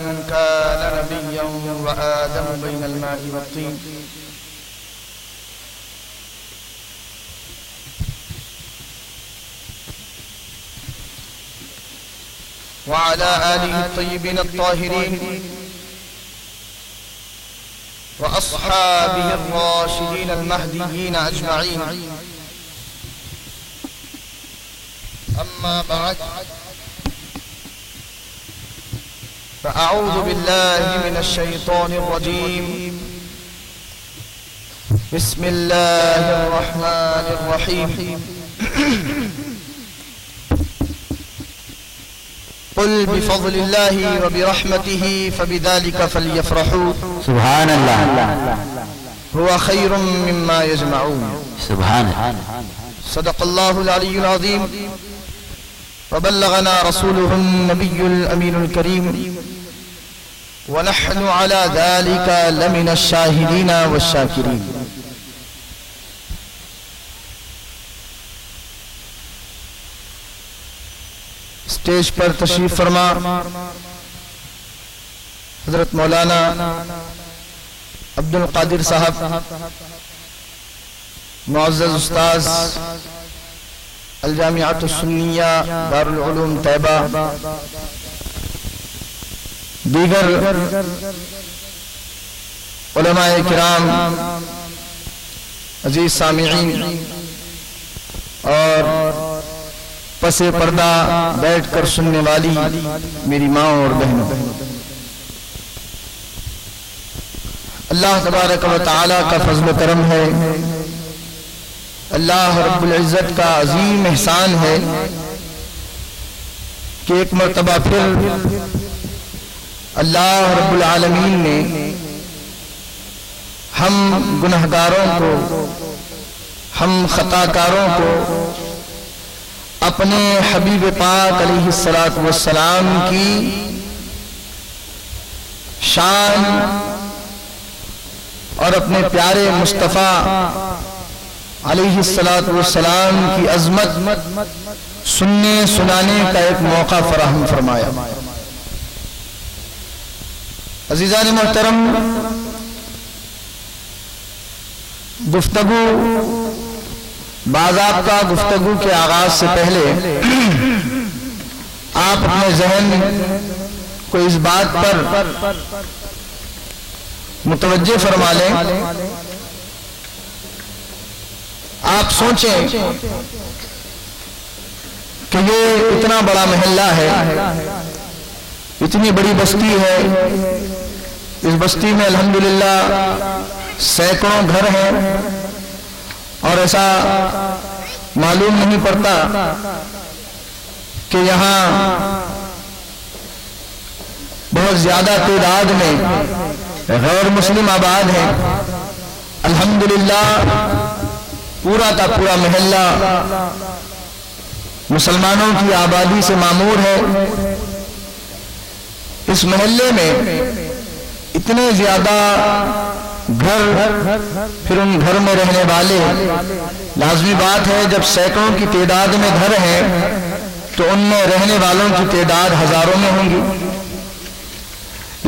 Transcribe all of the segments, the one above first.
كان نبيا وآدم بين الماء والطين وعلى آله الطيبين الطاهرين وأصحابه الراشدين المهديين أجمعين. أما بعد فأعوذ بالله من الشيطان الرجيم. بسم الله الرحمن الرحيم. قل بفضل الله وبرحمته فبذلك فليفرحوا سبحان الله هو خير مما يجمعون. سبحان صدق الله العلي العظيم وبلغنا رسوله النبي الأمين الكريم ونحن على ذلك لمن الشاهدين والشاكرين. اسٹیج پر تشریف فرما حضرت مولانا عبد القادر صاحب، معزز استاذ الجامعۃ السنیہ دارالعلوم طیبہ، دیگر علماء کرام، عزیز سامعین اور پس پردہ بیٹھ کر سننے والی میری ماں اور بہنوں، اللہ تبارک و تعالی کا فضل و کرم ہے، اللہ رب العزت کا عظیم احسان ہے کہ ایک مرتبہ پھر اللہ رب العالمین نے ہم گنہگاروں کو، ہم خطاکاروں کو اپنے حبیب پاک علیہ الصلاۃ والسلام کی شان اور اپنے پیارے مصطفیٰ علیہ الصلاۃ والسلام کی عظمت سننے سنانے کا ایک موقع فراہم فرمایا. عزیزان محترم، گفتگو باضابطہ گفتگو کے آغاز سے پہلے آپ اپنے ذہن کو اس بات پر متوجہ فرما لیں. آپ سوچیں کہ یہ اتنا بڑا محلہ ہے، اتنی بڑی بستی ہے، اس بستی میں الحمدللہ سینکڑوں گھر ہیں اور ایسا معلوم نہیں پڑتا کہ یہاں بہت زیادہ تعداد میں غیر مسلم آباد ہیں. الحمدللہ پورا کا پورا محلہ مسلمانوں کی آبادی سے معمور ہے. اس محلے میں اتنے زیادہ گھر، پھر ان گھر میں رہنے والے، لازمی بات ہے جب سینکڑوں کی تعداد میں گھر ہیں تو ان میں رہنے والوں کی تعداد ہزاروں میں ہوں گی،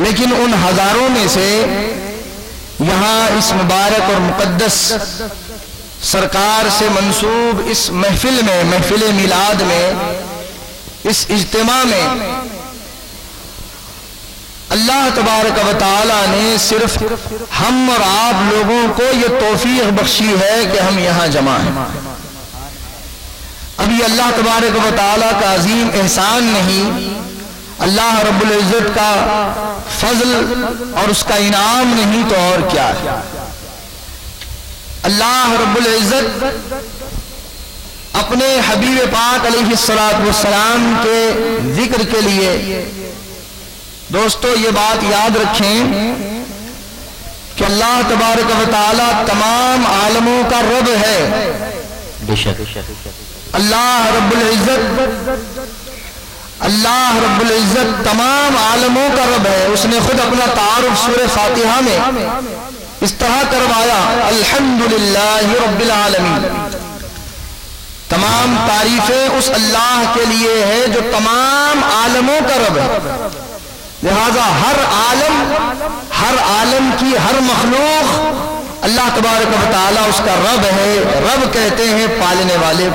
لیکن ان ہزاروں میں سے یہاں اس مبارک اور مقدس سرکار سے منسوب اس محفل میں، محفل میلاد میں، اس اجتماع میں اللہ تبارک و تعالی نے صرف ہم اور آپ لوگوں کو یہ توفیق بخشی ہے کہ ہم یہاں جمع ہیں. اب یہ اللہ تبارک و تعالی کا عظیم احسان نہیں، اللہ رب العزت کا فضل اور اس کا انعام نہیں تو اور کیا ہے. اللہ رب العزت اپنے حبیب پاک علیہ الصلاۃ والسلام کے ذکر کے لیے، دوستو یہ بات یاد رکھیں کہ اللہ تبارک و تعالی تمام عالموں کا رب ہے. اللہ رب العزت تمام عالموں کا رب ہے. اس نے خود اپنا تعارف سورہ فاتحہ میں اس طرح کروایا، الحمدللہ رب العالمین. تمام تعریفیں اس اللہ کے لیے ہے جو تمام عالموں کا رب ہے. لہذا ہر عالم کی ہر مخلوق اللہ تبارک و تعالیٰ اس کا رب ہے. رب کہتے ہیں پالنے والے.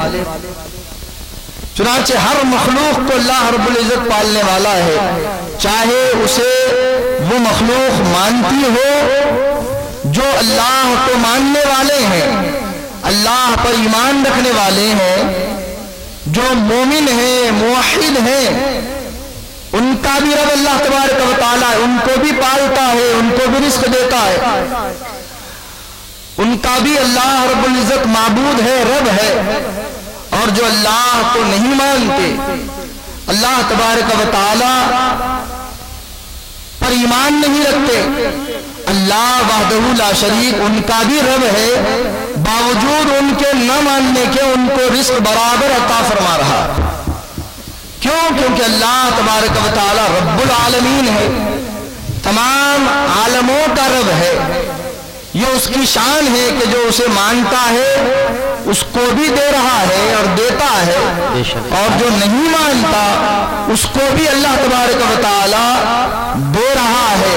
چنانچہ ہر مخلوق کو اللہ رب العزت پالنے والا ہے، چاہے اسے وہ مخلوق مانتی ہو جو اللہ کو ماننے والے ہیں، اللہ پر ایمان رکھنے والے ہیں، جو مومن ہیں، موحد ہیں، ان کا بھی رب اللہ تبارک و تعالیٰ ان کو بھی پالتا ہے، ان کو بھی رزق دیتا ہے. ان کا بھی اللہ رب العزت معبود ہے، رب ہے. اور جو اللہ کو نہیں مانتے، اللہ تبارک و تعالی پر ایمان نہیں رکھتے، اللہ وحدہ لا شریک ان کا بھی رب ہے، باوجود ان کے نہ ماننے کے ان کو رزق برابر عطا فرما رہا. کیوں؟ کیونکہ اللہ تبارک و تعالی رب العالمین ہے، تمام عالموں کا رب ہے. یہ اس کی شان ہے کہ جو اسے مانتا ہے اس کو بھی دے رہا ہے اور دیتا ہے، اور جو نہیں مانتا اس کو بھی اللہ تبارک و تعالی دے رہا ہے.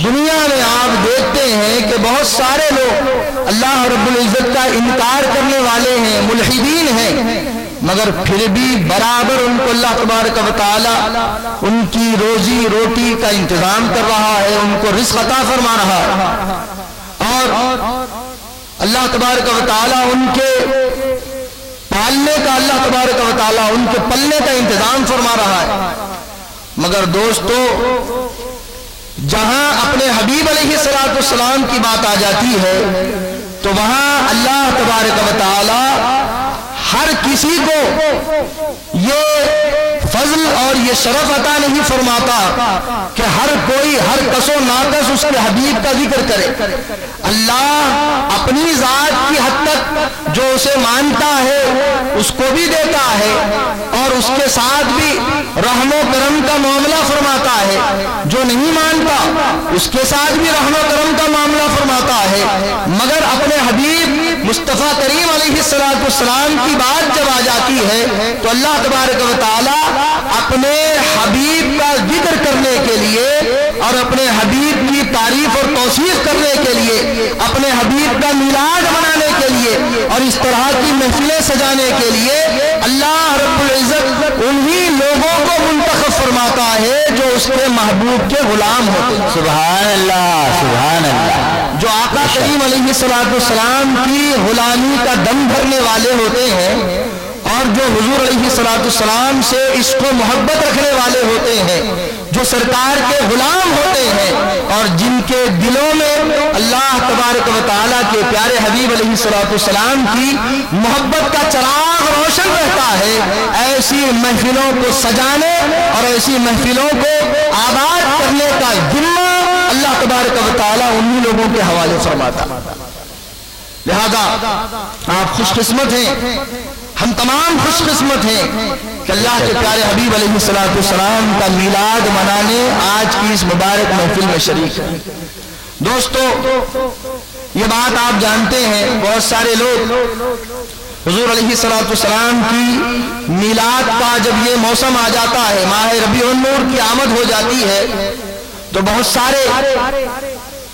دنیا میں آپ دیکھتے ہیں کہ بہت سارے لوگ اللہ رب العزت کا انکار کرنے والے ہیں، ملحدین ہیں، مگر پھر بھی برابر ان کو اللہ تبارک و تعالی ان کی روزی روٹی کا انتظام کر رہا ہے، ان کو رزق عطا فرما رہا ہے. اور اللہ تبارک و تعالی ان کے پالنے کا، اللہ تبارک و تعالی ان کے پلنے کا انتظام فرما رہا ہے. مگر دوستو، جہاں اپنے حبیب علیہ السلام کی بات آ جاتی ہے تو وہاں اللہ تبارک و تعالی ہر کسی کو یہ فضل اور یہ شرف عطا نہیں فرماتا کہ ہر کوئی ہر کس و ناقص اس کے حبیب کا ذکر کرے. اللہ اپنی ذات کی حد تک جو اسے مانتا ہے اس کو بھی دیتا ہے، اور اس کے ساتھ بھی رحم و کرم کا معاملہ فرماتا ہے. جو نہیں مانتا اس کے ساتھ بھی رحم و کرم کا معاملہ فرماتا ہے. مگر اپنے حبیب مصطفیٰ کریم علیہ السلام کی بات جب آ جاتی ہے تو اللہ تبارک و تعالی اپنے حبیب کا ذکر کرنے کے لیے اور اپنے حبیب کی تعریف اور توصیف کرنے کے لیے، اپنے حبیب کا میلاد منانے کے لیے اور اس طرح کی محفلیں سجانے کے لیے اللہ رب العزت انہی لوگوں کو منتخب فرماتا ہے جو اس کے محبوب کے غلام ہوتے ہیں. سبحان اللہ، سبحان اللہ. جو آقا کریم علیہ السلام کی غلامی کا دم بھرنے والے ہوتے ہیں اور جو حضور علیہ السلام سے عشق و محبت رکھنے والے ہوتے ہیں، جو سرکار کے غلام ہوتے ہیں اور جن کے دلوں میں اللہ تبارک و تعالیٰ کے پیارے حبیب علیہ السلام کی محبت کا چراغ روشن رہتا ہے، ایسی محفلوں کو سجانے اور ایسی محفلوں کو آباد کرنے کا ذمہ اللہ تبارک و تعالیٰ انہی لوگوں کے حوالے فرماتا. لہذا آپ خوش قسمت ہیں، ہم تمام خوش قسمت ہیں کہ اللہ کے پیارے حبیب علیہ السلام کا میلاد منانے آج کی اس مبارک محفل میں شریک ہیں. دوستو، یہ بات آپ جانتے ہیں، بہت سارے لوگ حضور علیہ السلام کی میلاد کا جب یہ موسم آ جاتا ہے، ماہ ربیع النور کی آمد ہو جاتی ہے، تو بہت سارے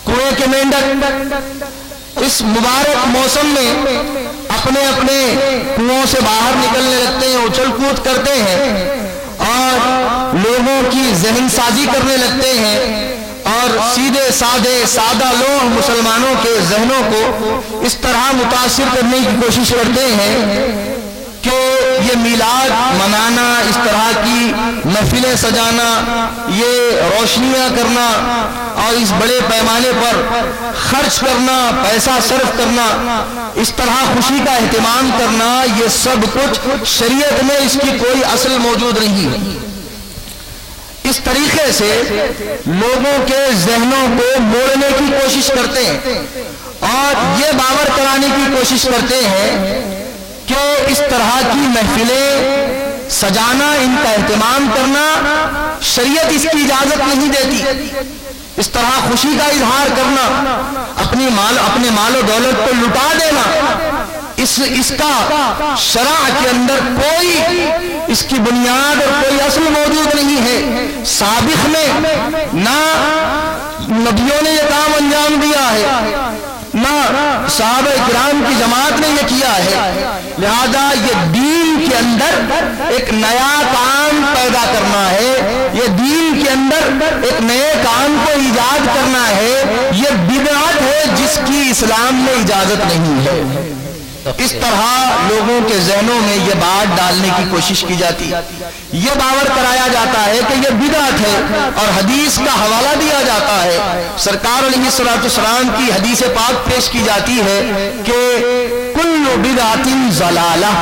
کنویں کے مینڈک اس مبارک موسم میں اپنے اپنے کنووں سے باہر نکلنے لگتے ہیں، اچھل کود کرتے ہیں اور لوگوں کی ذہن سازی کرنے لگتے ہیں اور سیدھے سادہ لوگ مسلمانوں کے ذہنوں کو اس طرح متاثر کرنے کی کوشش کرتے ہیں کہ یہ میلاد منانا، اس طرح کی محفلیں سجانا، یہ روشنیاں کرنا اور اس بڑے پیمانے پر خرچ کرنا، پیسہ صرف کرنا، اس طرح خوشی کا اہتمام کرنا، یہ سب کچھ شریعت میں اس کی کوئی اصل موجود نہیں ہے. اس طریقے سے لوگوں کے ذہنوں کو موڑنے کی کوشش کرتے ہیں اور یہ باور کرانے کی کوشش کرتے ہیں کہ اس طرح کی محفلیں سجانا، ان کا اہتمام کرنا شریعت اس کی اجازت نہیں دیتی. اس طرح خوشی کا اظہار کرنا، اپنے مال و دولت کو لٹا دینا، اس کا شرع کے اندر کوئی اس کی بنیاد اور کوئی اصل موجود نہیں ہے. سابق میں نہ نبیوں نے یہ کام انجام دیا ہے، نہ صحابہ کرام کی جماعت نے یہ کیا ہے. لہذا یہ دین کے اندر ایک نیا کام پیدا کرنا ہے، یہ دین کے اندر ایک نئے کام کو ایجاد کرنا ہے. یہ بدعت ہے جس کی اسلام میں اجازت نہیں ہے. اس طرح لوگوں کے ذہنوں میں یہ بات ڈالنے کی کوشش کی جاتی ہے، یہ باور کرایا جاتا ہے کہ یہ بدعت ہے، اور حدیث کا حوالہ دیا جاتا ہے. سرکار علیہ الصلوۃ والسلام کی حدیث پاک پیش کی جاتی ہے کہ کل بدعت ضلالہ،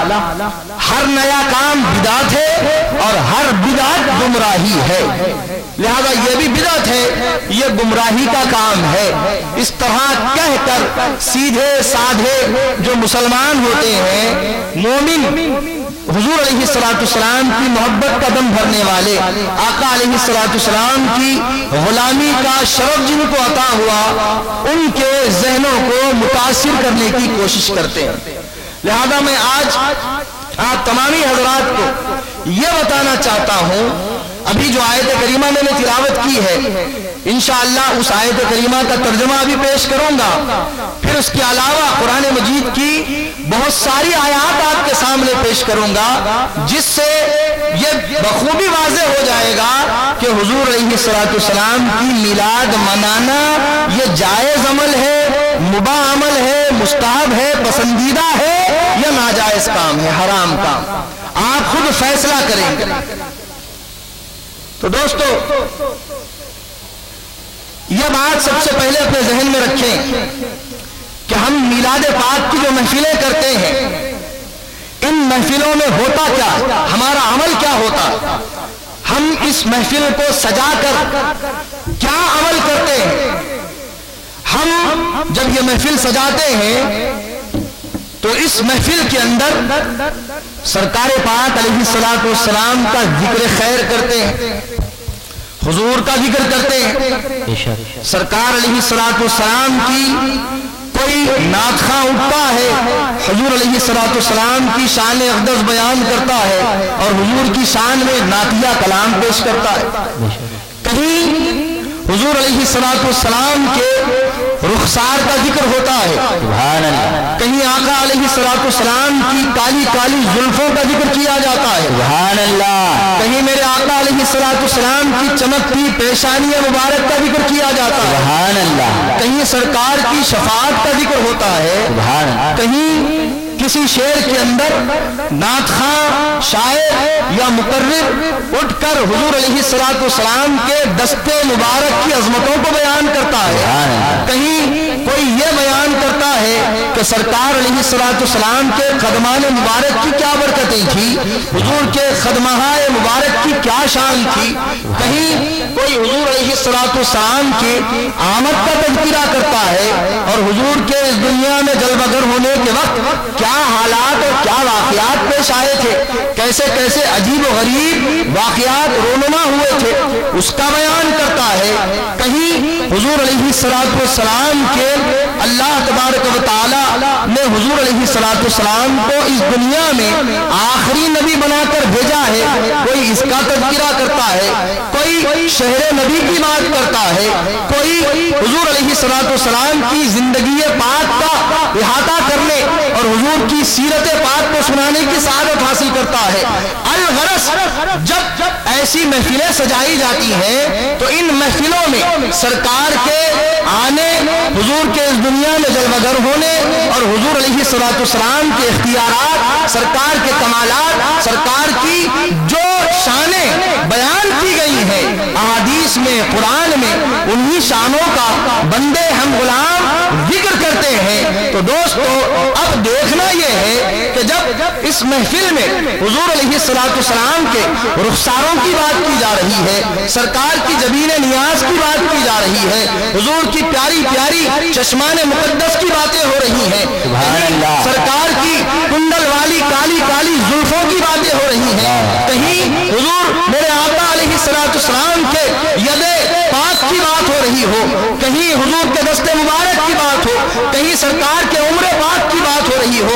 ہر نیا کام بدعت ہے اور ہر بدعت گمراہی ہے. لہذا یہ بھی بدعت ہے، یہ گمراہی کا کام ہے. اس طرح کہہ کر سیدھے سادھے جو مسلمان ہوتے ہیں، مومن، حضور علیہ الصلوۃ والسلام کی محبت کا دم بھرنے والے، آقا علیہ الصلوۃ والسلام کی غلامی کا شرف جن کو عطا ہوا، ان کے ذہنوں کو متاثر کرنے کی کوشش کرتے ہیں. لہذا میں آج آپ تمامی حضرات کو یہ بتانا چاہتا ہوں، ابھی جو آیت کریمہ میں نے تلاوت کی ہے، انشاءاللہ اس آیت کریمہ کا ترجمہ ابھی پیش کروں گا. پھر اس کے علاوہ قرآن مجید کی بہت ساری آیات آپ کے سامنے پیش کروں گا، جس سے یہ بخوبی واضح ہو جائے گا کہ حضور علیہ الصلوۃ والسلام کی میلاد منانا یہ جائز عمل ہے، مباح عمل ہے، مستحب ہے، پسندیدہ ہے یا ناجائز کام ہے، حرام کام. آپ خود فیصلہ کریں گے. تو دوستو، یہ بات سب سے پہلے اپنے ذہن میں رکھیں کہ ہم میلاد پاک کی جو محفلیں کرتے ہیں، ان محفلوں میں ہوتا کیا، ہمارا عمل کیا ہوتا، ہم اس محفل کو سجا کر کیا عمل کرتے ہیں. ہم جب یہ محفل سجاتے ہیں تو اس محفل کے اندر سرکار پاک علیہ الصلوۃ والسلام کا ذکر خیر کرتے ہیں، حضور کا ذکر کرتے ہیں. سرکار علیہ الصلوۃ والسلام کی کوئی نعت خواں اٹھتا ہے، حضور علیہ الصلوۃ والسلام کی شان اقدس بیان کرتا ہے اور حضور کی شان میں نعتیہ کلام پیش کرتا ہے. کہیں حضور علیہ الصلوۃ والسلام کے رخسار کا ذکر ہوتا ہے، کہیں آقا علیہ الصلوۃ والسلام کی کالی کالی زلفوں کا ذکر کیا جاتا ہے، سبحان اللہ، کہیں میرے آقا علیہ الصلوۃ والسلام کی چمکتی پیشانی مبارک کا ذکر کیا جاتا ہے، سبحان اللہ، کہیں سرکار کی شفاعت کا ذکر ہوتا ہے، سبحان اللہ، کہیں کسی شعر کے اندر نعت خواں، شاعر یا مقرر اٹھ کر حضور علیہ الصلوۃ والسلام کے دستے مبارک کی عظمتوں کو بیان کرتا ہے، کہیں کوئی یہ بیان کرتا ہے کہ سرکار علیہ الصلوۃ والسلام کے قدمان مبارک کی کیا برکتیں تھی، حضور کے خدمہائے مبارک کی کیا شان تھی، کہیں کوئی حضور علیہ الصلوۃ والسلام کی آمد کا تذکرہ کرتا ہے اور حضور کے اس دنیا میں جلوہ گر ہونے کے وقت کیا حالات اور کیا واقعات پیش آئے تھے، کیسے کیسے عجیب و غریب واقعات رونما ہوئے تھے، اس کا بیان کرتا ہے. کہیں حضور علیہ الصلوۃ والسلام کے اللہ تبارک و تعالی نے حضور علیہ الصلوۃ والسلام کو اس دنیا میں آخری نبی بنا کر بھیجا ہے، کوئی اس کا تذکرہ کرتا ہے، کوئی شہر نبی کی بات کرتا ہے، کوئی حضور علیہ الصلوۃ والسلام کی زندگی پاک کا احاطہ کرنے اور حضور کی سیرت پاک کو سنانے کی سعادت حاصل کرتا ہے. الغرض جب ایسی محفلیں سجائی جاتی ہیں تو ان محفلوں میں سرکار کے آنے، حضور کے اس دنیا میں جلوہ گر ہونے اور حضور علیہ الصلوۃ والسلام کے اختیارات، سرکار کے کمالات، سرکار کی جو شانیں بیان کی گئی ہیں احادیث میں، قرآن میں، انہی شانوں کا بندے ہم غلام ذکر کرتے ہیں. تو دوستو، اب دیکھنا یہ ہے کہ جب اس محفل میں حضور علیہ الصلوۃ والسلام کے رخساروں کی بات کی جا رہی ہے، سرکار کی جبین نیاز کی بات کی جا رہی ہے، حضور کی پیاری پیاری چشمان مقدس کی باتیں ہو رہی ہیں، سرکار کی کنڈل والی کالی کالی زلفوں کی باتیں ہو رہی ہیں، کہیں حضور میرے آقا علیہ الصلوۃ والسلام کے ید پاک کی بات ہو رہی ہو، کہیں حضور کے دست مبارک کی بات ہو، کہیں سرکار کے عمر پاک کی بات ہو رہی ہو،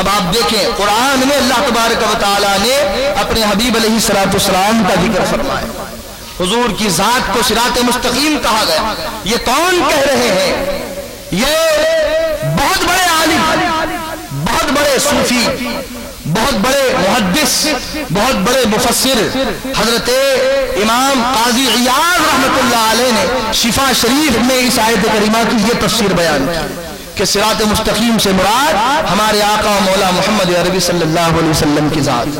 اب آپ دیکھیں قرآن میں اللہ تبارک و تعالیٰ نے اپنے حبیب علیہ الصلوۃ والسلام کا ذکر فرمایا، حضور کی ذات کو صراط مستقیم کہا گیا۔ یہ کون کہہ رہے ہیں؟ یہ بہت بڑے عالم، بہت بڑے صوفی، بہت بڑے محدث، بہت بڑے مفسر حضرت امام قاضی عیاض رحمۃ اللہ علیہ نے شفا شریف میں اس آیت کریمہ کی یہ تفسیر بیان کی کہ صراط مستقیم سے مراد ہمارے آقا و مولا محمد عربی صلی اللہ علیہ وسلم کی ذات۔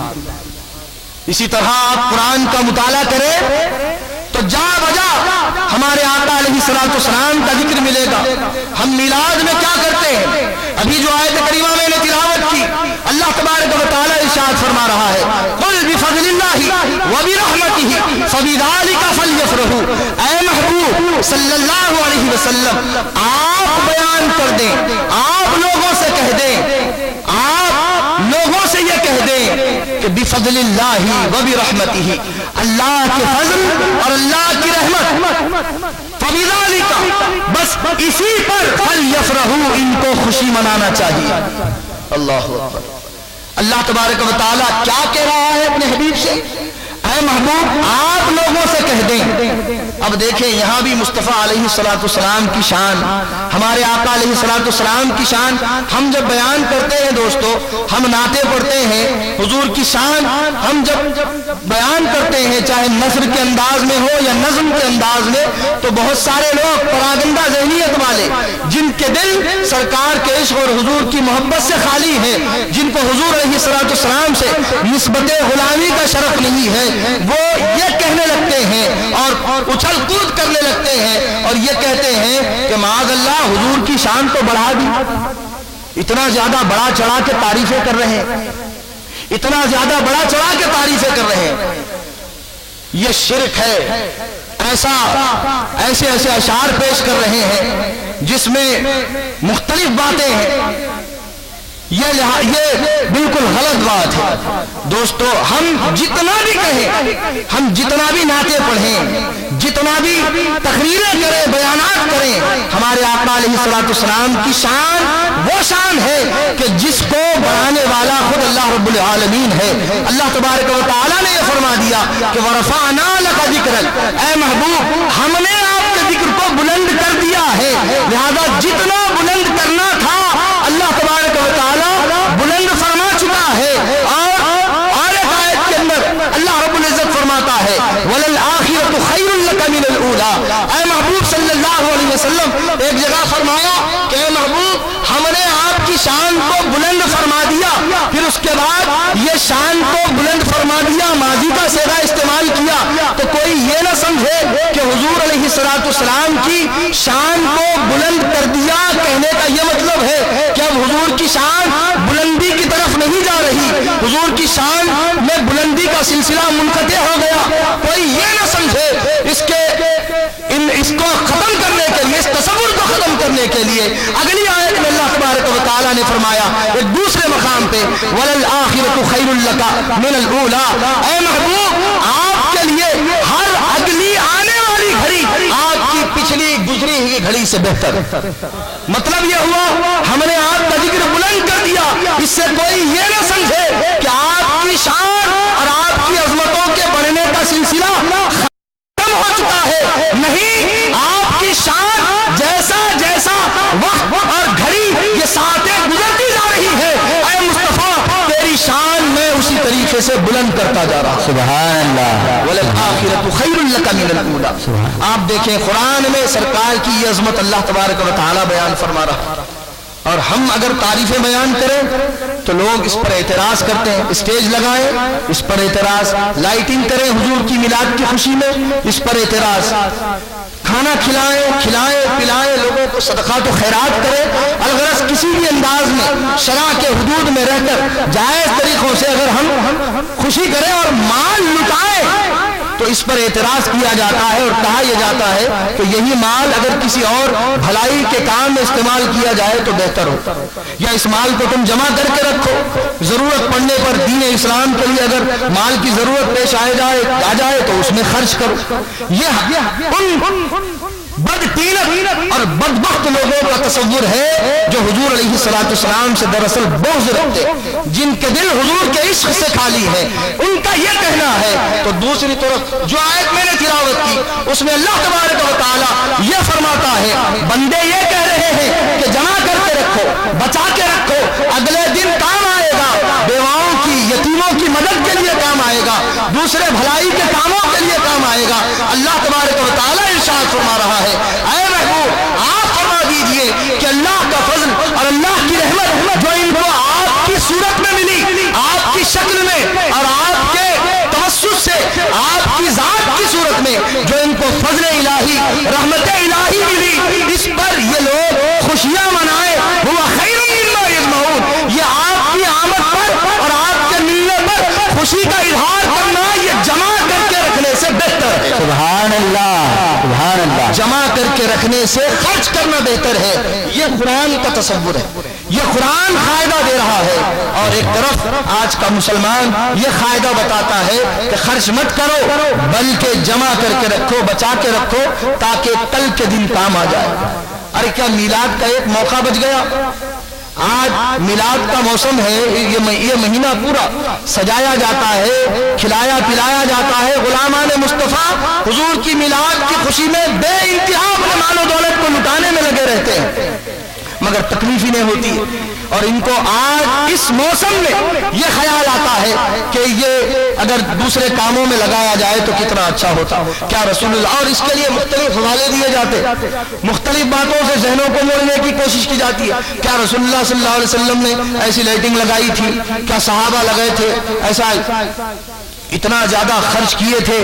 اسی طرح آپ قرآن کا مطالعہ کریں تو جا بجا ہمارے آقا علیہ الصلوۃ والسلام کا ذکر ملے گا۔ ہم میلاد میں کیا کرتے ہیں؟ ابھی جو آیت کریمہ میں نے تلاوت کی، اللہ تبارک و تعالی ارشاد فرما رہا ہے قل بفضل اللہ وبرحمتہ فبذلک فلیفرحوا۔ اے محبوب صلی اللہ علیہ وسلم آپ بیان کر دیں، آپ لوگوں سے کہہ دیں، آپ لوگوں سے یہ کہہ دیں کہ بفضل اللہ وبرحمتہ، اللہ کے فضل اور اللہ کی رحمت، فبذلک بس اسی پر فلیفرحوا، ان کو خوشی منانا چاہیے۔ اللہ اکبر۔ اللہ تبارک و تعالی کیا کہہ رہا ہے اپنے حبیب سے؟ اے محبوب آپ لوگوں سے کہہ دیں۔ اب دیکھیں یہاں بھی مصطفیٰ علیہ الصلوۃ والسلام کی شان، ہمارے آقا علیہ الصلوۃ والسلام کی شان ہم جب بیان کرتے ہیں دوستو، ہم نعتیں پڑھتے ہیں حضور کی شان ہم جب بیان کرتے ہیں، چاہے نثر کے انداز میں ہو یا نظم کے انداز میں، تو بہت سارے لوگ پراگندہ ذہنیت والے جن کے دل سرکار کے عشق اور حضور کی محبت سے خالی ہیں، جن کو حضور علیہ الصلوۃ والسلام سے نسبت غلامی کا شرف نہیں ہے، وہ یہ کہنے لگتے ہیں اور اچھل کود کرنے لگتے ہیں اور یہ کہتے ہیں کہ معاذ اللہ حضور کی شان تو بڑھا دی، اتنا زیادہ بڑا چڑھا کے تعریفیں کر رہے ہیں، اتنا زیادہ بڑا چڑھا کے تعریفیں کر رہے ہیں۔ یہ شرک ہے۔ ایسے اشعار پیش کر رہے ہیں جس میں مختلف باتیں ہیں، یہ بالکل غلط بات ہے دوستو۔ ہم جتنا بھی کہیں، ہم جتنا بھی نعتیں پڑھیں، جتنا بھی تقریریں کریں، بیانات کریں، ہمارے آقا علیہ الصلوۃ والسلام کی شان وہ شان ہے کہ جس کو بڑھانے والا خود اللہ رب العالمین ہے۔ اللہ تبارک و تعالی نے یہ فرما دیا کہ وَرَفَعْنَا لَكَ ذِكْرَكَ، اے محبوب ہم نے آپ کے ذکر کو بلند کر دیا ہے، لہذا جتنا بلند کرنا تھا اللہ تبارک و تعالی بلند فرما چکا ہے۔ اور ایک آیت کے اندر اللہ رب العزت فرماتا ہے وَلَلْآخِرَةُ خَيْرٌ لَكَ مِنَ الْأُولَىٰ۔ اے محبوب صلی اللہ علیہ وسلم ایک جگہ فرمایا کہ اے محبوب ہم نے آپ کی شان کو بلند فرما دیا، پھر اس کے بعد یہ شان کو بلند فرما دیا ماضی کا صیغہ استعمال کیا، تو کوئی یہ نہ سمجھے کہ حضور علیہ الصلوۃ والسلام کی شان کو بلند کر دیا کہنے کا یہ مطلب ہے کہ اب حضور کی شان بلندی کی طرف نہیں جا رہی، حضور کی شان میں بلندی کا سلسلہ منقطع ہو گیا۔ کوئی یہ نہ سمجھے اس کو ختم کرنے کے لیے، اس تصور کو ختم کرنے کے لیے اگلی آیت میں اللہ تبارک و تعالیٰ نے فرمایا ایک دوسرے مقام پہ وَلَلْآخِرَةُ خَيْرٌ لَكَ مِنَ الْأُولَىٰ۔ اے محبوب آپ کے لیے ہر اگلی آنے والی گھڑی آپ کی پچھلی گزری ہوئی گھڑی سے بہتر۔ مطلب یہ ہوا ہم نے آپ کا ذکر بلند کر دیا، اس سے کوئی یہ نہ سمجھے کہ آپ کی شان اور آپ کی عظمتوں کے بڑھنے کا سلسلہ ختم ہو چکا ہے، نہیں، آپ کی شان جیسا جیسا وقت اور گھڑی یہ ساعتیں گزرتی جا رہی ہے، اے مصطفیٰ تیری شان میں اسی طریقے سے بلند کرتا جا رہا۔ سبحان اللہ۔ وَلَلْآخِرَةُ خَيْرٌ لَكَ مِنَ الْأُولَىٰ۔ آپ دیکھیں قرآن میں سرکار کی یہ عظمت اللہ تبارک و تعالیٰ بیان فرما رہا ہے، اور ہم اگر تعریفیں بیان کریں تو لوگ اس پر اعتراض کرتے ہیں، اسٹیج لگائیں اس پر اعتراض، لائٹنگ کریں حضور کی میلاد کی خوشی میں اس پر اعتراض، کھانا کھلائیں پلائیں، لوگوں کو صدقات و خیرات کریں، الغرض کسی بھی انداز میں شرع کے حدود میں رہ کر جائز طریقوں سے اگر ہم خوشی کریں اور مال لٹائیں تو اس پر اعتراض کیا جاتا ہے اور کہا یہ جاتا ہے کہ یہی مال اگر کسی اور بھلائی کے کام میں استعمال کیا جائے تو بہتر ہو، یا اس مال کو تم جمع کر کے رکھو، ضرورت پڑنے پر دین اسلام کے لیے اگر مال کی ضرورت پیش آ جائے تو اس میں خرچ کرو۔ یہ بدطینت اور بدبخت لوگوں کا تصور ہے جو حضور علیہ الصلوۃ والسلام سے دراصل بغض رکھتے، جن کے دل حضور کے عشق سے خالی ہے، ان کا یہ کہنا ہے۔ تو دوسری طرف جو آیت میں نے تلاوت کی اس میں اللہ تبارک و تعالی یہ فرماتا ہے بندے یہ کہہ رہے ہیں کہ جمع کر کے رکھو، بچا کے رکھو، اگلے دن کام آئے گا، بیواؤں کی یتیموں کی مدد کے لیے کام آئے گا، دوسرے بھلائی کے کاموں کے لیے کام آئے گا۔ اللہ تبارک و تعالی ارشاد فرما رہا ہے اے محبوب آپ فرما دیجئے کہ اللہ کا فضل اور اللہ کی رحمت جو ان کو آپ کی صورت میں ملی، آپ کی شکل میں اور آپ کے توسط سے آپ کی ذات کی صورت میں جو ان کو فضل الہی رحمت الہی ملی، اس پر یہ لوگ خوشیاں منائیں، ہوا خیر مما یجمعون، یہ آپ کی آمد پر اور آپ کے ملنے پر خوشی کا اظہار کرنا یہ جمع کر کے رکھنے سے بہتر ہے۔ سبحان اللہ، سبحان اللہ۔ جمع کر کے رکھنے سے خرچ کرنا بہتر ہے، یہ قرآن کا تصور ہے، یہ قرآن قاعدہ دے رہا ہے۔ اور ایک طرف آج کا مسلمان یہ قاعدہ بتاتا ہے کہ خرچ مت کرو بلکہ جمع کر کے رکھو، بچا کے رکھو تاکہ کل کے دن کام آ جائے۔ ارے کیا میلاد کا ایک موقع بچ گیا؟ آج میلاد کا موسم ہے، یہ مہینہ پورا سجایا جاتا ہے، کھلایا پلایا جاتا ہے، غلامان مصطفیٰ حضور کی میلاد کی خوشی میں بے انتہا اپنے مال و دولت کو لٹانے میں لگے رہتے ہیں، مگر تکلیف ہی نہیں ہوتی۔ اور ان کو آج اس موسم میں یہ خیال آتا ہے کہ یہ اگر دوسرے کاموں میں لگایا جائے تو کتنا اچھا ہوتا۔ کیا رسول اللہ، اور اس کے لیے مختلف حوالے دیے جاتے، مختلف باتوں سے ذہنوں کو موڑنے کی کوشش کی جاتی ہے۔ کیا رسول اللہ صلی اللہ علیہ وسلم نے ایسی لائٹنگ لگائی تھی؟ کیا صحابہ لگائے تھے؟ ایسا اتنا زیادہ خرچ کیے تھے،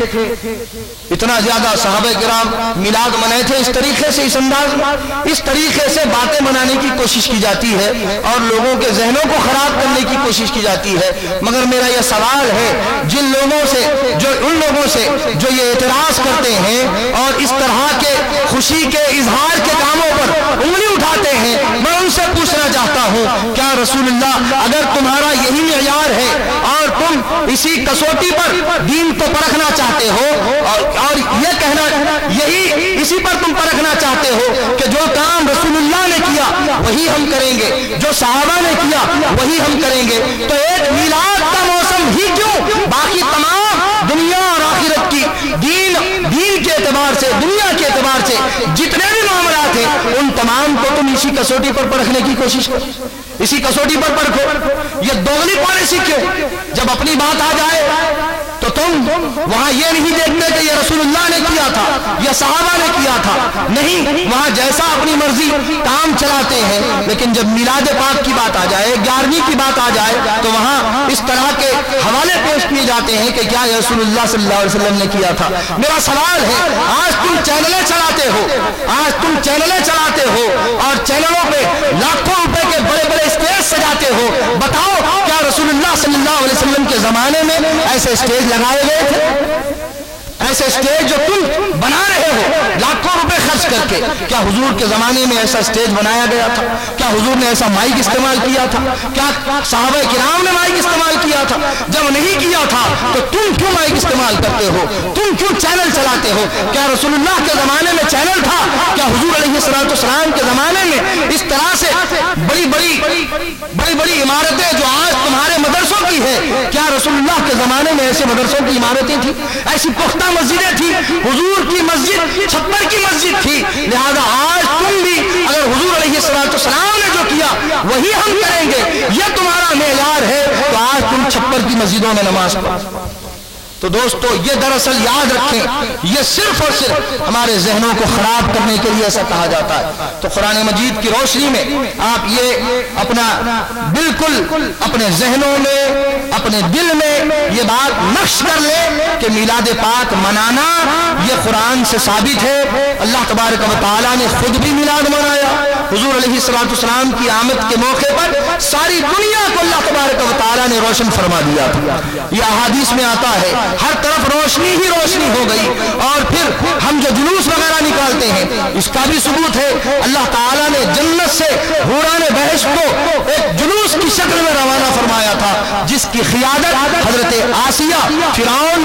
اتنا زیادہ صحابہ کرام میلاد منائے تھے؟ اس طریقے سے، اس انداز میں، اس طریقے سے باتیں منانے کی کوشش کی جاتی ہے اور لوگوں کے ذہنوں کو خراب کرنے کی کوشش کی جاتی ہے۔ مگر میرا یہ سوال ہے جن لوگوں سے، ان لوگوں سے جو یہ اعتراض کرتے ہیں اور اس طرح کے خوشی کے اظہار کے کاموں پر انگلی اٹھاتے ہیں، میں ان سے پوچھنا چاہتا ہوں کیا رسول اللہ اگر تمہارا یہی معیار ہے اور تم اسی کسوٹی پر دین کو پرکھنا چاہتے ہو اور یہ کہنا یہی اسی پر تم پرکھنا چاہتے ہو کہ جو کام رسول اللہ نے کیا وہی ہم کریں گے، جو صحابہ نے کیا وہی ہم کریں گے، تو ایک میلاد کا موسم ہی کیوں باقی تمام دنیا اور آخرت کی دین کے اعتبار سے، دنیا کے اعتبار سے جتنے بھی معاملات ہیں ان تمام کو تم اسی کسوٹی پر پرکھنے کی کوشش کرو، اسی کسوٹی پر پرکھو؟ یہ دوغلی پالیسی کیوں؟ جب اپنی بات آ جائے تو تم وہاں یہ نہیں دیکھتے کہ یہ رسول اللہ نے کیا تھا، یہ صحابہ نے کیا تھا، نہیں، وہاں جیسا اپنی مرضی کام چلاتے ہیں۔ لیکن جب میلاد پاک کی بات آ جائے، 11ویں کی بات آ جائے تو وہاں اس طرح کے حوالے پیش کیے جاتے ہیں کہ کیا یہ رسول اللہ صلی اللہ علیہ وسلم نے کیا تھا۔ میرا سوال ہے آج تم چینلیں چلاتے ہو، آج تم چینلیں چلاتے ہو اور چینلوں پہ لاکھوں روپے کے بڑے بڑے اسٹیج سجاتے ہو، بتاؤ کیا رسول اللہ صلی اللہ علیہ وسلم کے زمانے میں ایسے اسٹیج لگائے گئے تھے؟ ایسے اسٹیج جو تم بنا رہے ہو لاکھوں روپے خرچ کر کے، کیا حضور کے زمانے میں ایسا اسٹیج بنایا گیا تھا؟ کیا حضور نے ایسا مائک استعمال کیا تھا؟ کیا صحابہ کرام نے مائک استعمال کیا تھا؟ جب نہیں کیا تھا تو تم کیوں مائک استعمال کرتے ہو؟ تم کیوں چینل چلاتے ہو؟ کیا رسول اللہ کے زمانے میں چینل تھا؟ کیا حضور علیہ الصلوۃ والسلام کے زمانے میں اس طرح سے بڑی بڑی عمارتیں جو آج تمہارے مدرسوں کی ہے، کیا رسول اللہ کے زمانے میں ایسے مدرسوں کی عمارتیں تھیں؟ ایسی پختہ مسجدیں تھی؟ حضور کی مسجد چھپر کی مسجد تھی۔ لہذا آج تم بھی اگر حضور علیہ الصلوۃ والسلام نے جو کیا وہی ہم کریں گے، یہ تمہارا معیار ہے، تو آج تم چھپر کی مسجدوں میں نماز پڑھو۔ تو دوستو یہ دراصل یاد رکھیں، یہ صرف اور صرف ہمارے ذہنوں کو خراب کرنے کے لیے ایسا کہا جاتا ہے۔ تو قرآن مجید کی روشنی میں آپ یہ اپنا بالکل اپنے ذہنوں میں، اپنے دل میں یہ بات نقش کر لیں کہ میلاد پاک منانا یہ قرآن سے ثابت ہے۔ اللہ تبارک و تعالیٰ نے خود بھی میلاد منایا، حضور علیہ الصلوۃ والسلام کی آمد کے موقع پر ساری دنیا کو اللہ تبارک و تعالیٰ نے روشن فرما دیا تھا۔ یہ احادیث میں آتا ہے ہر طرف روشنی ہی روشنی ہو گئی، اور پھر ہم جو جلوس وغیرہ نکالتے ہیں اس کا بھی ثبوت ہے، اللہ تعالیٰ نے جنت سے حوران بہشت کو ایک جلوس کی شکل میں روانہ فرمایا تھا، جس کی قیادت حضرت آسیہ فرعون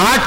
8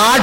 8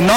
9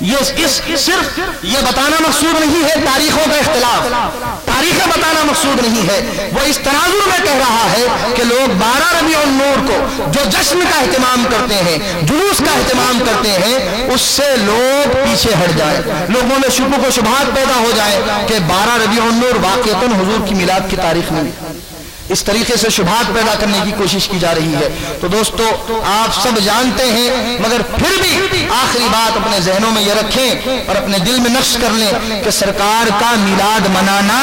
صرف یہ بتانا مقصود نہیں ہے تاریخوں کا اختلاف، تاریخیں بتانا مقصود نہیں ہے، وہ اس تناظر میں کہہ رہا ہے کہ لوگ 12 ربیع النور کو جو جشن کا اہتمام کرتے ہیں، جلوس کا اہتمام کرتے ہیں، اس سے لوگ پیچھے ہٹ جائیں، لوگوں میں شکوک و شبہات پیدا ہو جائے کہ 12 ربیع النور واقعتاً حضور کی میلاد کی تاریخ نہیں۔ اس طریقے سے شبہات پیدا کرنے کی کوشش کی جا رہی ہے۔ تو دوستو آپ سب جانتے ہیں، مگر پھر بھی آخری بات اپنے ذہنوں میں یہ رکھیں اور اپنے دل میں نقش کر لیں کہ سرکار کا میلاد منانا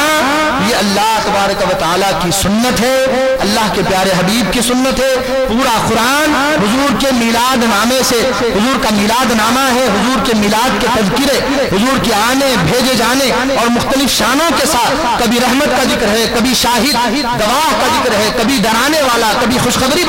یہ اللہ تبارک و تعالیٰ کی سنت ہے، اللہ کے پیارے حبیب کی سنت ہے۔ پورا قرآن حضور کے میلاد نامے سے، حضور کا میلاد نامہ ہے، حضور کے میلاد کے تذکرے، حضور کے آنے بھیجے جانے اور مختلف شانوں کے ساتھ، کبھی رحمت کا ذکر ہے، کبھی شاہد گواہ کا ذکر ہے، کبھی ڈرانے والا، کبھی خوشخبری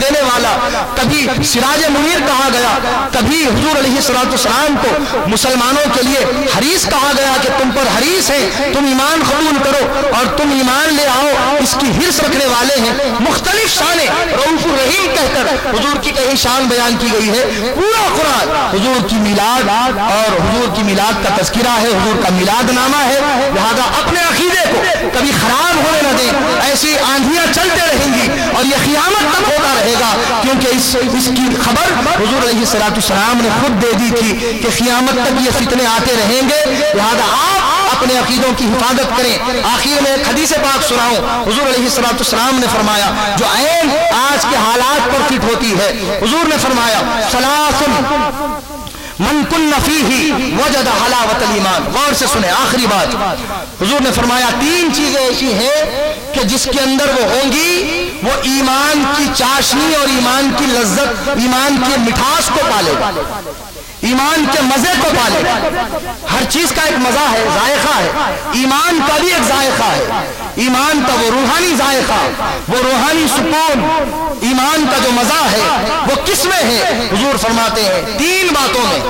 دینے والا، کبھی سراج منیر کہا گیا، کبھی حضور علیہ السلام کو مسلمانوں کے لیے حریص کہا گیا کہ تم پر حریص ہے، تم ایمان قبول کرو اور تم ایمان لے آؤ، اس کی حرص رکھنے والے ہیں۔ مختلف شانیں رؤوف الرحیم کہہ کر حضور کی کہیں شان بیان کی گئی ہے۔ پورا قرآن حضور کی میلاد اور حضور کی میلاد کا تذکرہ ہے، حضور کا میلاد نامہ ہے۔ لہذا اپنے عقیدے کو کبھی خراب ہونے نہ دیں، ایسی آندھیاں چلتے رہیں گی اور یہ قیامت تک ہوتا رہے گا، کیونکہ اس کی خبر حضور علیہ السلام نے خود دے دی تھی کہ قیامت تک یہ فتنے آتے رہیں گے۔ لہذا آپ اپنے عقیدوں کی حفاظت کریں۔ آخر میں ایک حدیث پاک سناؤں، حضور علیہ السلام نے فرمایا جو عین آج کے حالات پر فٹ ہوتی ہے، حضور نے فرمایا ثلاث من کن فیہ وجد حلاوت الایمان۔ غور سے سنیں آخری بات، حضور نے فرمایا 3 چیزیں ایسی ہیں کہ جس کے اندر وہ ہوں گی، وہ ایمان کی چاشنی اور ایمان کی لذت، ایمان کی مٹھاس کو پالے گا، ایمان کے مزے کو پالے گا۔ ہر چیز کا ایک مزہ ہے، ذائقہ ہے، ایمان کا بھی ایک ذائقہ ہے۔ ایمان کا وہ روحانی ذائقہ، وہ روحانی سکون، ایمان کا جو مزہ ہے وہ کس میں ہے؟ حضور فرماتے ہیں 3 باتوں میں،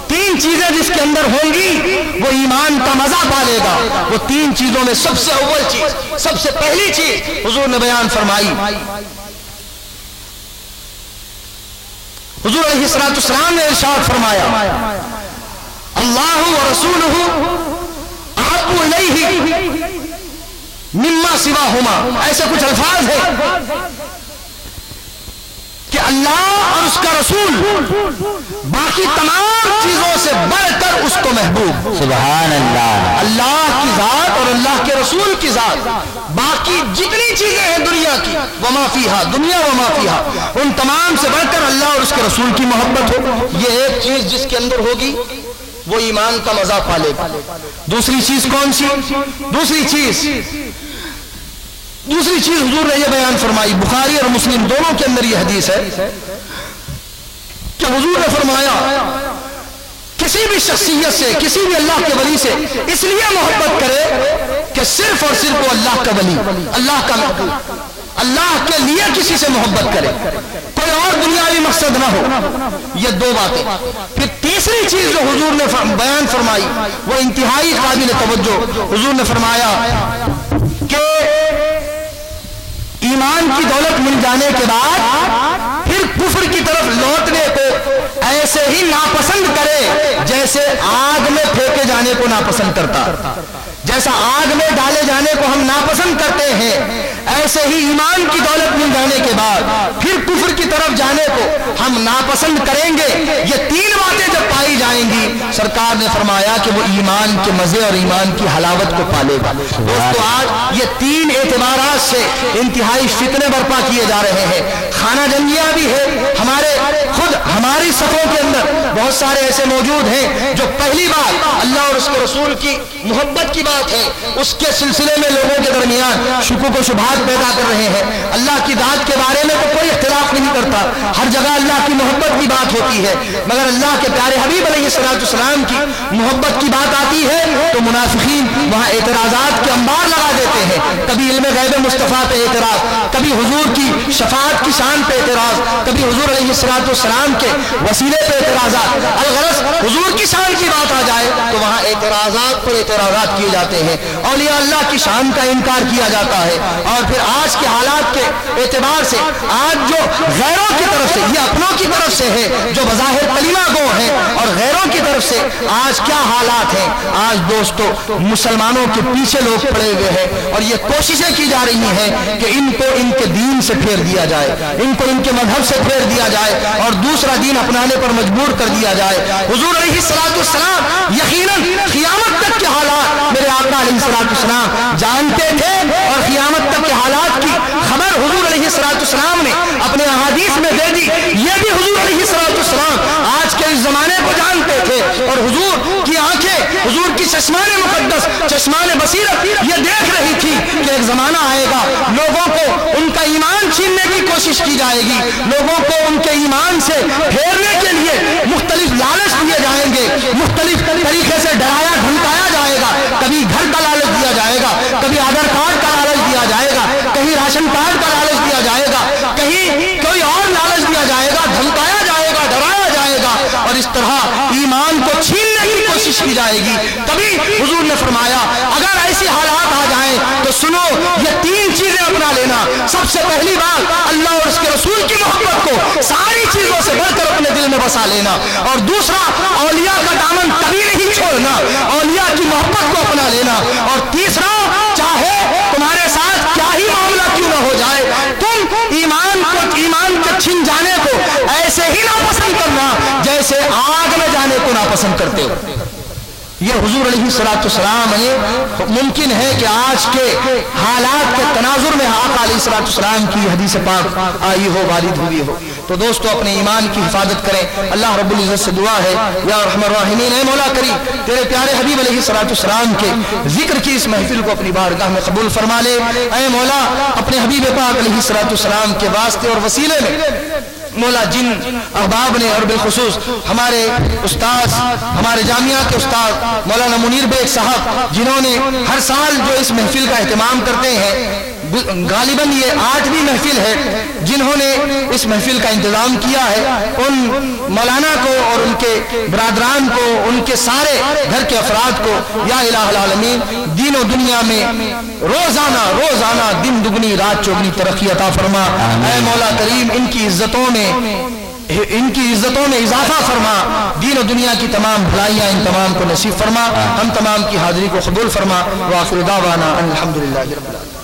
3 چیزیں جس کے اندر ہوں گی وہ ایمان کا مزہ پالے گا۔ وہ 3 چیزوں میں سب سے اول چیز، سب سے پہلی چیز حضور نے بیان فرمائی، حضور علیہ السلام نے ارشاد فرمایا اللہ و رسولہ احب الیہ مما سواہما۔ ایسے کچھ الفاظ ہیں کہ اللہ اور اس کا رسول باقی تمام چیزوں سے بڑھ کر اس کو محبوب۔ سبحان اللہ۔ اللہ کی ذات اور اللہ کے رسول کی ذات، باقی جتنی چیزیں ہیں دنیا کی، وما فیہا، دنیا وما فیہا، ان تمام سے بڑھ کر اللہ اور اس کے رسول کی محبت ہو۔ یہ ایک چیز جس کے اندر ہوگی وہ ایمان کا مزہ پالے گا۔ دوسری چیز کون سی؟ دوسری چیز حضور نے یہ بیان فرمائی، بخاری اور مسلم دونوں کے اندر یہ حدیث ہے کہ حضور نے فرمایا کسی بھی شخصیت سے، کسی بھی اللہ کے ولی سے اس لیے محبت کرے کہ صرف اور صرف وہ اللہ کا ولی، اللہ کا محبوب، اللہ کے لیے کسی سے محبت کرے، کوئی اور دنیاوی مقصد نہ ہو۔ یہ 2 باتیں۔ پھر تیسری چیز جو حضور نے بیان فرمائی وہ انتہائی قابل توجہ، حضور نے فرمایا کہ ایمان کی دولت مل جانے کے بعد پھر کفر کی طرف لوٹنے کو ایسے ہی ناپسند کرے جیسے آگ میں پھینکے جانے کو ناپسند کرتا، جیسا آگ میں ڈالے جانے کو ہم ناپسند کرتے ہیں، ایسے ہی ایمان کی دولت مل جانے کے بعد پھر کفر کی طرف جانے کو ہم ناپسند کریں گے۔ یہ 3 باتیں جب پائی جائیں گی، سرکار نے فرمایا کہ وہ ایمان کے مزے اور ایمان کی حلاوت کو پالے گا۔ دوستو آج یہ 3 اعتبارات سے انتہائی فتنے برپا کیے جا رہے ہیں۔ خانہ جنگیاں بھی ہے، ہماری صفوں کے اندر بہت سارے ایسے موجود ہیں جو پہلی بات اللہ اور اس کے رسول کی محبت کی بات ہے، اس کے سلسلے میں لوگوں کے درمیان شکوک و شبہات پیدا کر رہے ہیں۔ اللہ کی ذات کے بارے میں تو کوئی اختلاف نہیں کرتا، ہر جگہ اللہ کی محبت کی بات ہوتی ہے، مگر اللہ کے پیارے حبیب علیہ السلام کی محبت کی بات آتی ہے تو منافقین وہاں اعتراضات کے انبار لگا دیتے ہیں۔ کبھی علم غیب مصطفیٰ پہ اعتراض، کبھی حضور کی شفاعت کی شان پہ اعتراض، کبھی حضور علیہ السلام کے وسیلے پہ اعتراضات۔ الغرض حضور کی شان کی بات آ جائے تو وہاں اعتراض اعتراضات پر اعتراضات کیے جاتے ہیں، اولیاء اللہ کی شان کا انکار کیا جاتا ہے، اور پھر آج کے حالات کے اعتبار سے آج جو غیروں کی طرف سے، یہ اپنوں کی طرف سے ہے جو بظاہر کلمہ گو ہیں، اور غیروں کی طرف سے آج کیا حالات ہیں۔ آج دوستو مسلمانوں کے پیچھے لوگ پڑے ہوئے ہیں، اور یہ کوششیں کی جا رہی ہیں کہ ان کو ان کے دین سے پھیر دیا جائے، ان کو ان کے مذہب سے پھیر دیا جائے، اور دوسرا دین اپنانے پر مجبور کر دیا جائے۔ حضور علیہ الصلوۃ والسلام یقیناً قیامت تک کے حالات میرے آقا علیہ الصلوۃ والسلام جانتے تھے، اور قیامت تک کے حالات کی خبر حضور علیہ الصلوۃ والسلام نے اپنے احادیث میں دے دی۔ یہ بھی حضور علیہ الصلوۃ والسلام آج کے اس زمانے کو جانتے تھے، اور حضور کی آنکھیں، حضور کی چشمان مقدس، چشمان بصیرت یہ دیکھ رہی تھی کہ ایک زمانہ آئے گا، لوگوں کو ان کا ایمان چھیننے کی کوشش کی جائے گی، لوگوں کو ان کے ایمان سے پھیرنے کے لیے مختلف لالچ دیے جائیں گے، مختلف طریقے سے ڈرایا دھمکایا جائے گا، کبھی گھر کا لالچ دیا جائے گا، کبھی آدھار کارڈ کا لالچ دیا جائے گا، کہیں راشن کارڈ کا لالچ دیا جائے گا، کہیں کوئی اور لالچ دیا جائے گا، دھمکایا جائے گا، ڈرایا جائے گا، اور اس طرح ایمان کو چھیننے کی کوشش کی جائے گی۔ تبھی حضور نے فرمایا اگر ایسی حالات آ جائیں تو سنو، یہ تین چیزیں اپنا لینا۔ سب سے پہلی بات اللہ اور اس کے رسول کی محبت کو ساری چیزوں سے بڑھ کر اپنے دل میں بسا لینا، اور دوسرا اولیاء کا دامن کبھی نہیں چھوڑنا، اولیاء کی محبت کو اپنا لینا، اور تیسرا چاہے تمہارے ساتھ کیا ہی معاملہ کیوں نہ ہو جائے، تم ایمان کے چھن جانے کو ایسے ہی ناپسند کرنا جیسے آگ میں جانے کو ناپسند کرتے ہو۔ یہ حضور علیہ الصلوۃ والسلام ہے۔ ممکن ہے کہ آج کے حالات کے تناظر میں آقا علیہ الصلوۃ والسلام کی حدیث پاک آئی ہو، وارد ہوئی ہو۔ تو دوستو اپنے ایمان کی حفاظت کریں۔ اللہ رب العزت سے دعا ہے یا ارحم الراحمین، اے مولا کریم تیرے پیارے حبیب علیہ الصلوۃ والسلام کے ذکر کی اس محفل کو اپنی بارگاہ میں قبول فرما لے۔ اے مولا اپنے حبیب پاک علیہ الصلوۃ والسلام کے واسطے اور وسیلے میں مولا جن احباب نے، اور بالخصوص ہمارے استاد، ہمارے جامعہ کے استاد مولانا منیر بیگ صاحب، جنہوں نے ہر سال جو اس محفل کا اہتمام کرتے ہیں، غالباً یہ 8ویں محفل ہے جنہوں نے اس محفل کا انتظام کیا ہے، ان مولانا کو اور ان کے برادران کو، ان کے سارے گھر کے افراد کو یا الہ العالمین دین و دنیا میں روزانہ دن دگنی رات چوگنی ترقی عطا فرما۔ اے مولا کریم ان کی عزتوں میں اضافہ فرما، دین و دنیا کی تمام بھلائیاں ان تمام کو نصیب فرما، ہم تمام کی حاضری کو قبول فرما۔ وآخر دعوانا الحمدللہ رب العالمین۔